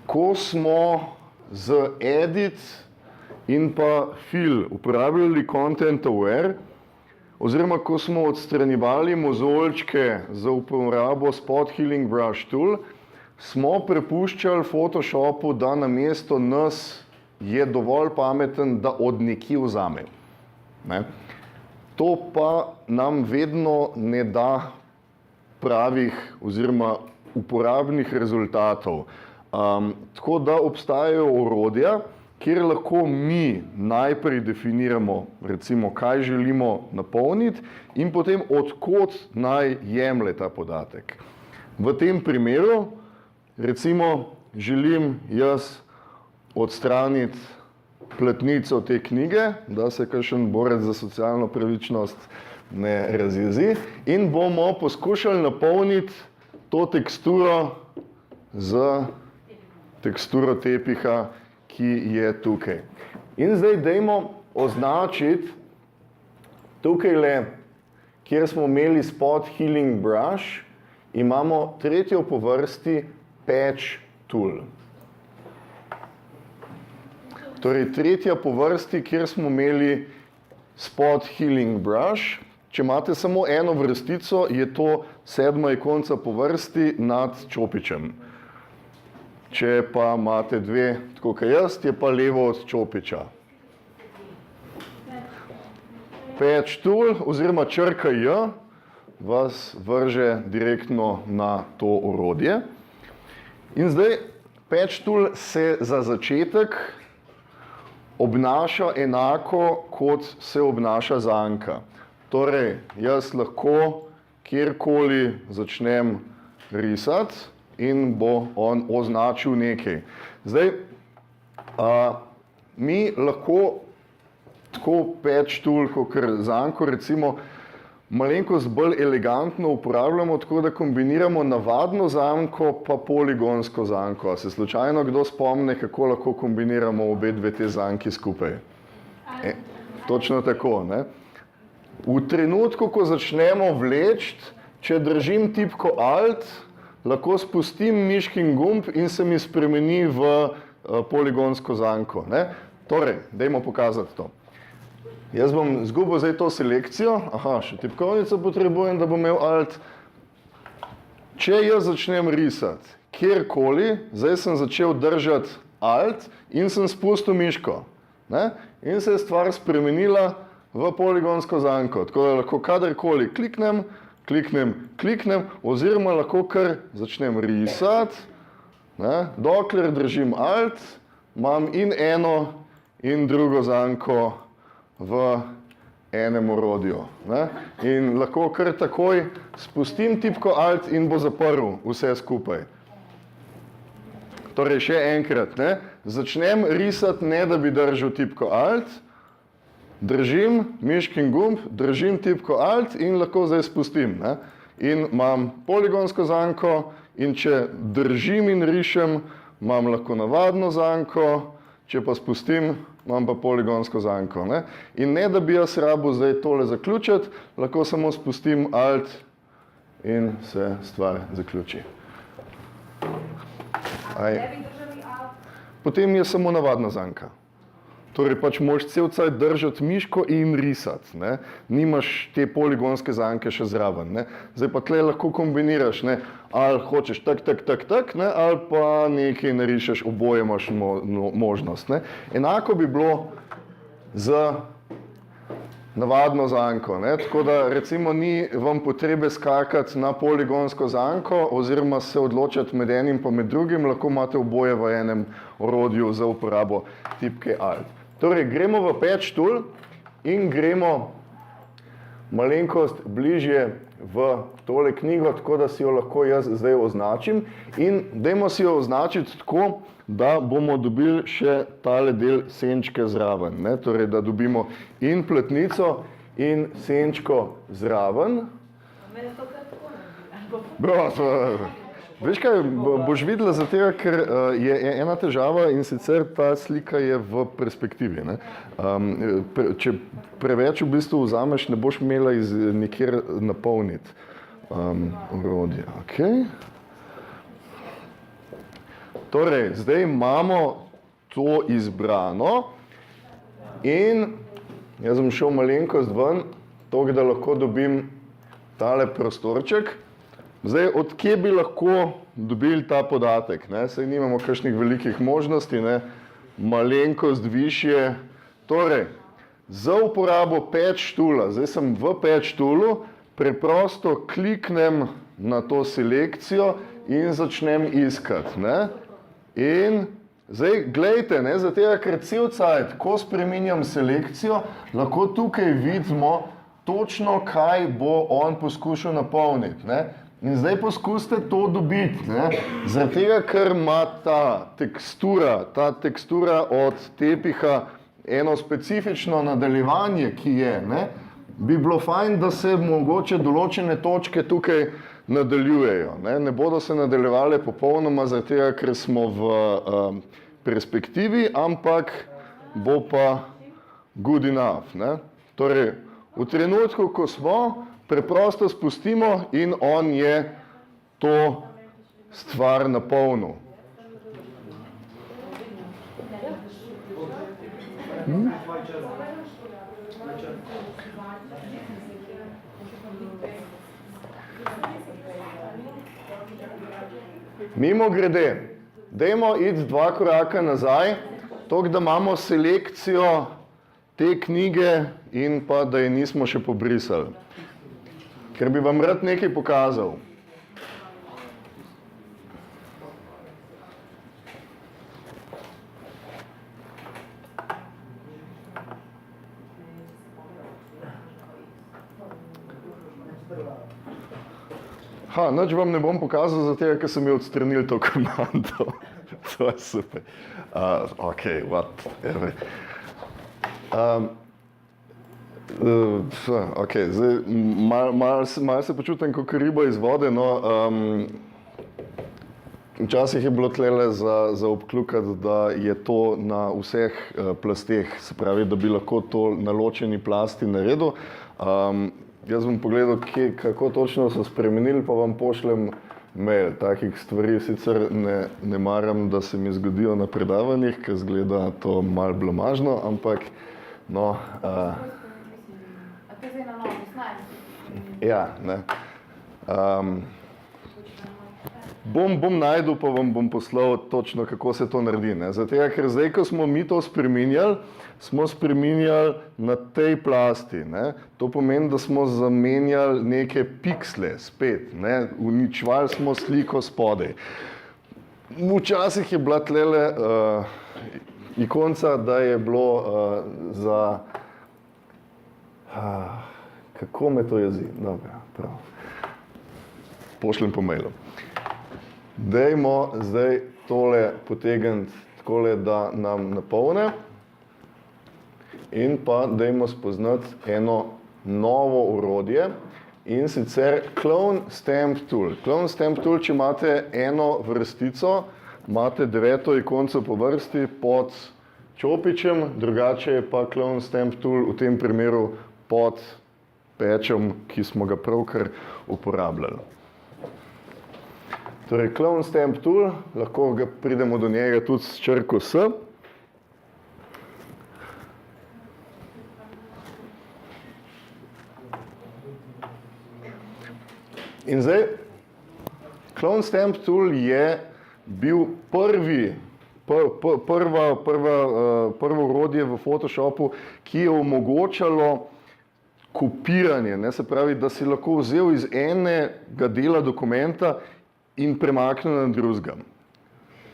ko smo z edit in pa fill uporabljali content aware, oziroma ko smo odstranjevali mozoljčke za uporabo Spot Healing Brush Tool, smo prepuščali Photoshopu, da namesto nas je dovolj pameten, da od nekje vzame. Ne? To pa nam vedno ne da pravih oziroma uporabnih rezultatov. Tako da obstajajo orodja, kjer lahko mi najprej definiramo, recimo, kaj želimo napolniti in potem odkot naj jemlje ta podatek. V tem primeru, recimo, želim jaz odstraniti platnico te knjige, da se kakšen borec za socialno pravičnost ne razjezi, in bomo poskušali napolniti to teksturo z teksturo tepiha, ki je tukaj. In zdaj dajmo označiti tukajle, kjer smo imeli Spot Healing Brush, imamo tretjo po vrsti Patch Tool. Torej, tretja po vrsti, kjer smo imeli Spot Healing Brush. Če imate samo eno vrstico, je to 7. ikonca po vrsti nad čopičem. Če pa imate dve, tako kot jaz, je pa levo od čopiča. Patch Tool oziroma črka J vas vrže direktno na to orodje. In zdaj, Patch Tool se za začetek obnaša enako, kot se obnaša zanka. Torej, jaz lahko kjerkoli začnem risati in bo on označil nekaj. Zdaj, mi lahko tako Patch Tool, kot zanko, recimo, malenkost bolj elegantno uporabljamo, tako da kombiniramo navadno zanko pa poligonsko zanko. A se slučajno kdo spomne, kako lahko kombiniramo obe dve te zanki skupaj? Točno tako, ne? V trenutku, ko začnemo vleči, če držim tipko Alt, lahko spustim miškin gumb in se mi spremeni v poligonsko zanko. Ne? Torej, dajmo pokazati to. Jaz bom izgubil zdaj to selekcijo. Aha, še tipkovnico potrebujem, da bom imel Alt. Če jaz začnem risati kjerkoli, zdaj sem začel držati Alt in sem spustil miško. Ne? In se je stvar spremenila v poligonsko zanko. Tako da lahko kadarkoli kliknem, oziroma lahko kar začnem risati, ne? Dokler držim Alt, imam in eno in drugo zanko v enem orodju. Ne? In lahko kar takoj spustim tipko Alt in bo zaprl vse skupaj. Torej, še enkrat, ne? Začnem risati, ne da bi držal tipko Alt, držim miškin gumb, držim tipko Alt in lahko zdaj spustim. Ne? In imam poligonsko zanko in če držim in rišem, imam lahko navadno zanko, če pa spustim, imam pa poligonsko zanko. Ne? In ne da bi jaz rabil zdaj tole zaključiti, lahko samo spustim Alt in se stvar zaključi. Potem je samo navadna zanka. Torej, pač moraš cel cajt držati miško in risati, ne? Nimaš te poligonske zanke še zraven, ne? Zdaj pa tle lahko kombiniraš, ne? Ali hočeš tak, ne? Ali pa nekaj narišeš, oboje imaš možnost, ne? Enako bi bilo z navadno zanko, ne? Tako da recimo ni vam potrebe skakati na poligonsko zanko oziroma se odločati med enim pa med drugim, lahko imate oboje v enem orodju za uporabo tipke Alt. Torej, gremo v Patch Tool in gremo malenkost bližje v tole knjigo, tako da si jo lahko jaz zdaj označim. In dajmo si jo označiti tako, da bomo dobili še tale del senčke zraven. Ne? Torej, da dobimo in platnico in senčko zraven. Veš kaj, boš videla zato, ker je ena težava in sicer ta slika je v perspektivi. Ne? Če preveč v bistvu vzameš, ne boš imela nikjer napolniti orodje. Okay. Torej, zdaj imamo to izbrano in jaz bom šel malenkost ven, toliko, da lahko dobim tale prostorček. Zdaj, od kje bi lahko dobili ta podatek? Saj nimamo kakšnih velikih možnosti, malenkost višje. Torej, za uporabo patch toola, zdaj sem v patch toolu, preprosto kliknem na to selekcijo in začnem iskati. In zdaj, glejte, zato ker cel cajt, ko spreminjam selekcijo, lahko tukaj vidimo točno, kaj bo on poskušal napolniti. In zdaj poskusite to dobiti, zaradi tega, ker ima ta tekstura od tepiha eno specifično nadaljevanje, ki je, bi bilo fajn, da se mogoče določene točke tukaj nadaljujejo. Ne bodo se nadaljevale popolnoma, zaradi tega, ker smo v perspektivi, ampak bo pa good enough. Torej, v trenutku, ko smo, preprosto spustimo in on je to stvar napolnil. Mimogrede, dajmo iti 2 koraka nazaj, toliko, da imamo selekcijo te knjige in pa, da je nismo še pobrisali. Ker bi vam rad nekaj pokazal. Nič vam ne bom pokazal, zato ker sem jo odstranil to komando. To je super. Ok, whatever. Zdaj, malo se počutim kot riba iz vode, včasih je bilo tlele za obkljukati, da je to na vseh plasteh, se pravi, da bi lahko to na ločeni plasti naredil. Jaz bom pogledal, kako točno so spremenili, pa vam pošljem mail. Takih stvari sicer ne maram, da se mi zgodijo na predavanjih, ker izgleda to malo blamažno, ampak no... Ja, ne. Bom najdel, pa vam bom poslal točno, kako se to naredi. Zato, ker zdaj, ko smo mi to spreminjali, smo spreminjali na tej plasti. To pomeni, da smo zamenjali neke piksle spet. Uničevali smo sliko spodaj. Včasih je bila tlele ikonca, da je bilo za... Kako me to jezi? Dobro, prav. Pošljem po mailu. Dajmo zdaj tole potegniti takole, da nam napolne. In pa dajmo spoznati eno novo orodje, in sicer Clone Stamp Tool. Clone Stamp Tool, če imate eno vrstico, imate 9. ikonco po vrsti pod čopičem, drugače je pa Clone Stamp Tool v tem primeru pod patchom, ki smo ga pravkar uporabljali. Torej, Clone Stamp Tool, lahko pridemo do njega tudi s črko S. In zdaj, Clone Stamp Tool je bil prvo orodje v Photoshopu, ki je omogočalo kopiranje, se pravi, da si lahko vzel iz enega dela dokumenta in premaknil na drugega.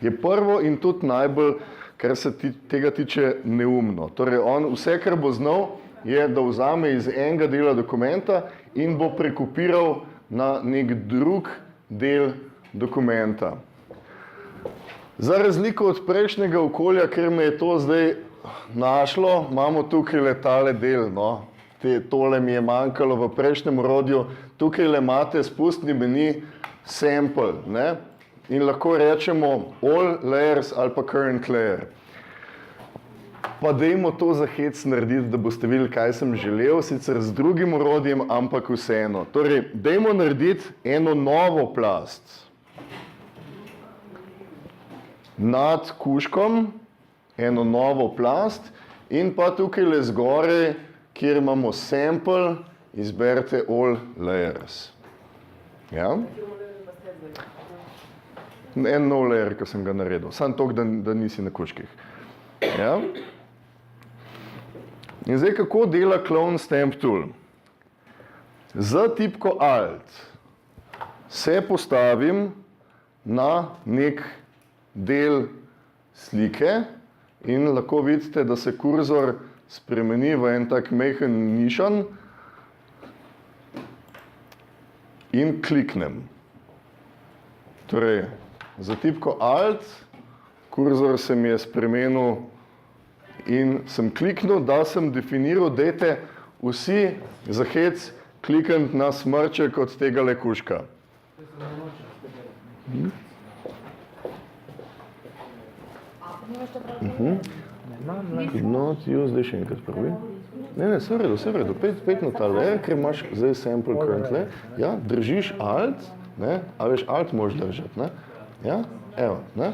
Je prvo in tudi najbolj, kar se tega tiče, neumno. Torej, on vse, kar bo znal, je, da vzame iz enega dela dokumenta in bo prekopiral na nek drug del dokumenta. Za razliko od prejšnjega okolja, ker me je to zdaj našlo, imamo tukaj tale del, tole mi je manjkalo v prejšnjem orodju, tukaj imate spustni meni sample, in lahko rečemo all layers ali pa current layer. Pa dajmo to za hec narediti, da boste videli, kaj sem želel, sicer z drugim orodjem, ampak vseeno. Torej, dajmo narediti eno novo plast. nad kužkom eno novo plast in pa tukaj le zgore, kjer imamo sample, izberite all layers. Ja? En nov layer, ki sem ga naredil, samo toliko, da nisi na kužkih. Ja? In zdaj, kako dela Clone Stamp Tool? Z tipko Alt se postavim na nek del slike in lahko vidite, da se kurzor spremeni v en tak majhen nišan in kliknem. Torej, za tipko Alt kurzor se mi je spremenil in sem kliknil, da sem definiral, dajte vsi za hec klikniti na smrček od tega le kužka. No, ti jo zdaj še enkrat prvi. Ne, vse v redu, pet na ta layer, ker imaš zdaj sample current layer. Ja, držiš Alt, ne, a veš, Alt moraš držati, ne. Ja, evo, ne.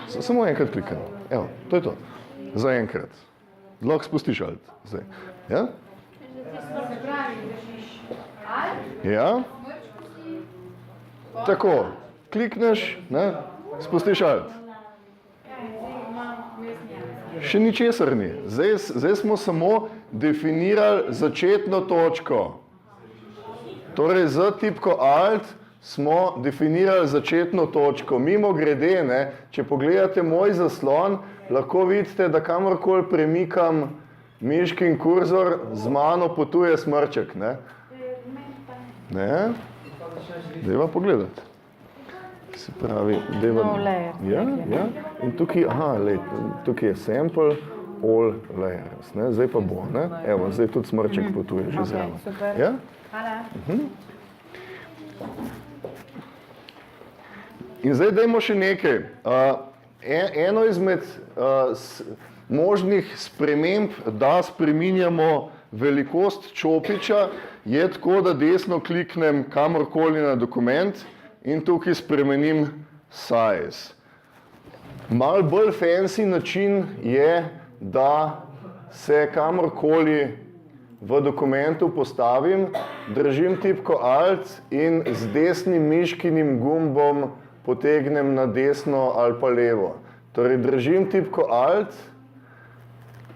Samo enkrat klikam, evo, to je to. Za enkrat. Lahko spustiš Alt, zdaj. Ja? Ja. Tako, klikneš, ne, spustiš Alt. Še ničesar ni. Zdaj smo samo definirali začetno točko. Torej, z tipko Alt smo definirali začetno točko. Mimogrede, ne, če pogledate moj zaslon, lahko vidite, da kamorkoli premikam miškin kurzor, z mano potuje smrček, ne? Ne? Dajva pogledati. Se pravi, dajva... Ja, ja. In tukaj, tukaj je sample, all layers, ne? Zdaj pa bo, ne? Evo, zdaj tudi smrček potuje že zraven. Super. Ja? Hvala. In zdaj dajmo še nekaj. Eno izmed možnih sprememb, da spreminjamo velikost čopiča, je tako, da desno kliknem kamorkoli na dokument in tukaj spremenim size. Malo bolj fancy način je, da se kamorkoli v dokumentu postavim, držim tipko Alt in z desnim miškinim gumbom potegnem na desno ali pa levo. Torej, držim tipko Alt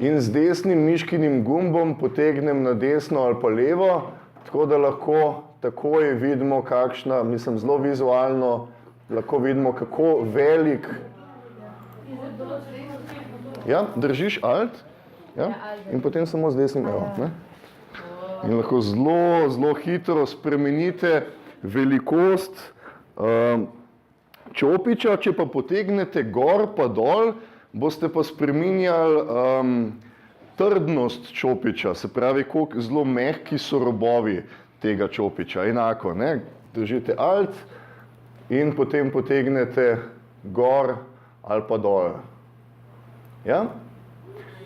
in z desnim miškinim gumbom potegnem na desno ali pa levo, tako da lahko takoj vidimo kakšna, mislim, zelo vizualno, lahko vidimo, kako velik. Ja, držiš Alt, ja, in potem samo z desnim evo, ne? In lahko zelo hitro spremenite velikost čopiča, če pa potegnete gor pa dol, boste pa spreminjali trdnost čopiča, se pravi, koliko zelo mehki so robovi tega čopiča. Enako, ne? Držite Alt in potem potegnete gor ali pa dol. Ja?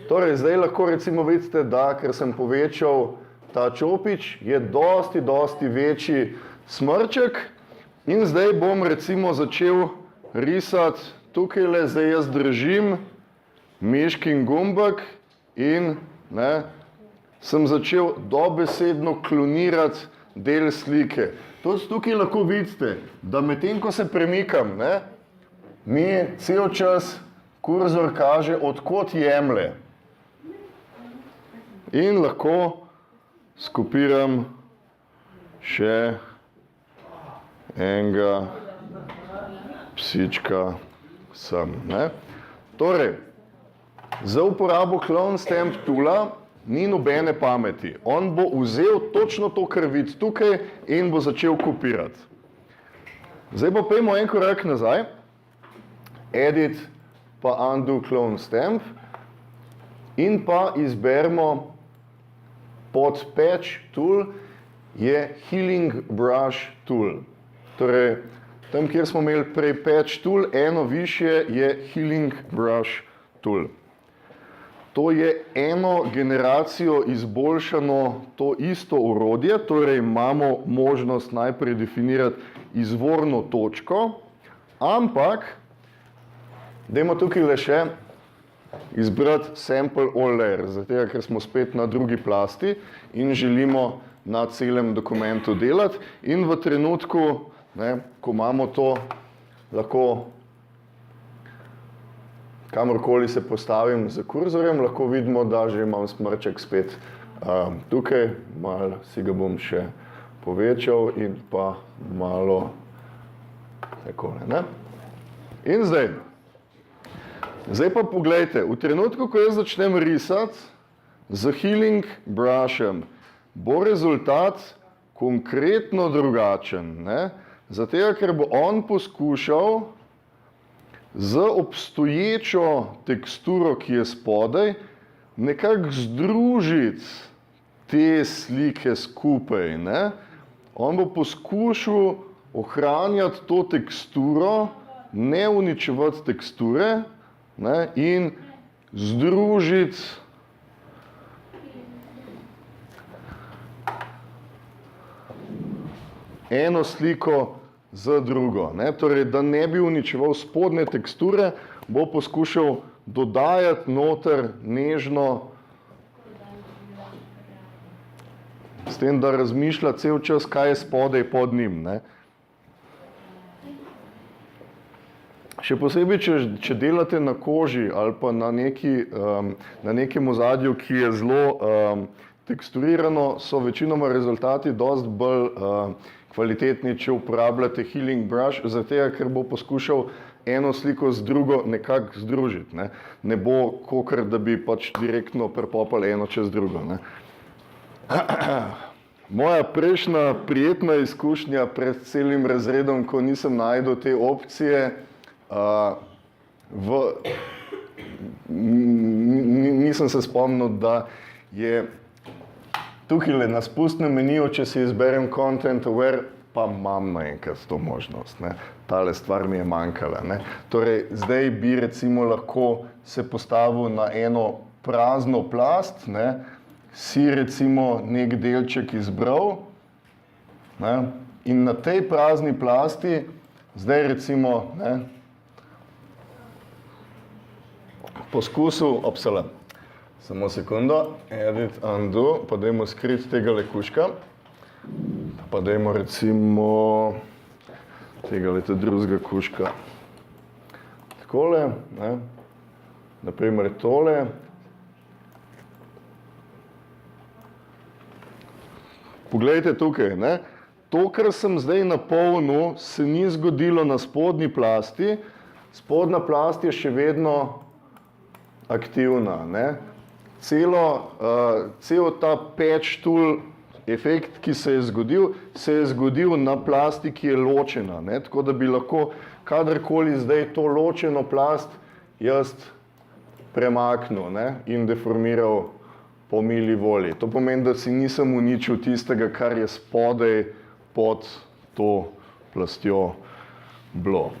Torej, zdaj lahko recimo vidite, da ker sem povečal ta čopič, je dosti večji smrček in zdaj bom recimo začel risati tukaj le, zdaj jaz držim miškin gumbek in ne, sem začel dobesedno klonirati del slike. Tudi tukaj lahko vidite, da medtem ko se premikam, ne, mi cel čas kurzor kaže, od kod jemlje. In lahko skopiram še enega psička sem, ne. Torej, za uporabo Clone Stamp Toola ni nobene pameti. On bo vzel točno to, kar vidi tukaj in bo začel kopirati. Zdaj pa pojdimo en korak nazaj. Edit pa Undo Clone Stamp in pa izberemo pod Patch Tool je Healing Brush Tool. Torej, tam, kjer smo imeli prej Patch Tool, eno višje je Healing Brush Tool. To je eno generacijo izboljšano to isto orodje, torej imamo možnost najprej definirati izvorno točko, ampak Dajmo tukaj le še izbrati sample all layer, zato ker smo spet na drugi plasti in želimo na celem dokumentu delati. In v trenutku, ko imamo to, lahko kamorkoli se postavim z kurzorjem, lahko vidimo, da že imam smrček spet tukaj. Malo si ga bom še povečal in pa malo takole, ne? In zdaj pa poglejte, v trenutku, ko jaz začnem risati z healing brushem, bo rezultat konkretno drugačen, ne? Zato, ker bo on poskušal z obstoječo teksturo, ki je spodaj, nekako združiti te slike skupaj, ne? On bo poskušal ohranjati to teksturo, ne uničevati teksture, ne? In združiti eno sliko z drugo, ne? Torej, da ne bi uničeval spodnje teksture, bo poskušal dodajati noter nežno, s tem, da razmišlja cel čas, kaj je spodaj pod njim, ne? Še posebej, če delate na koži ali pa na nekem ozadju, ki je zelo teksturirano, so večinoma rezultati dosti bolj kvalitetni, če uporabljate healing brush, zato ker bo poskušal eno sliko z drugo nekako združiti, ne? Ne bo kakor, da bi pač direktno prepopali eno čez drugo, ne? Moja prejšnja prijetna izkušnja pred celim razredom, ko nisem našel te opcije, nisem se spomnil, da je tukaj na spustnem meniju, če si izberem Content Aware, pa imam naenkrat to možnost, ne. Tale stvar mi je manjkala, ne. Torej, zdaj bi recimo lahko se postavil na eno prazno plast, ne, si recimo nek delček izbral, ne, in na tej prazni plasti zdaj recimo, ne, poskusil, samo sekundo, edit, undo, pa dajmo skriti tega kužka, pa dajmo recimo tega drugega kužka. Takole, ne, naprimer tole. Poglejte tukaj, ne, to, kar sem zdaj napolnil, se ni zgodilo na spodnji plasti, spodnja plast je še vedno aktivna, ne. Cel ta patch tool efekt, ki se je zgodil na plasti, ki je ločena, ne, tako da bi lahko kadarkoli zdaj to ločeno plast jaz premaknil, ne, in deformiral po mili volji. To pomeni, da si nisem uničil tistega, kar je spodaj pod to plastjo bilo.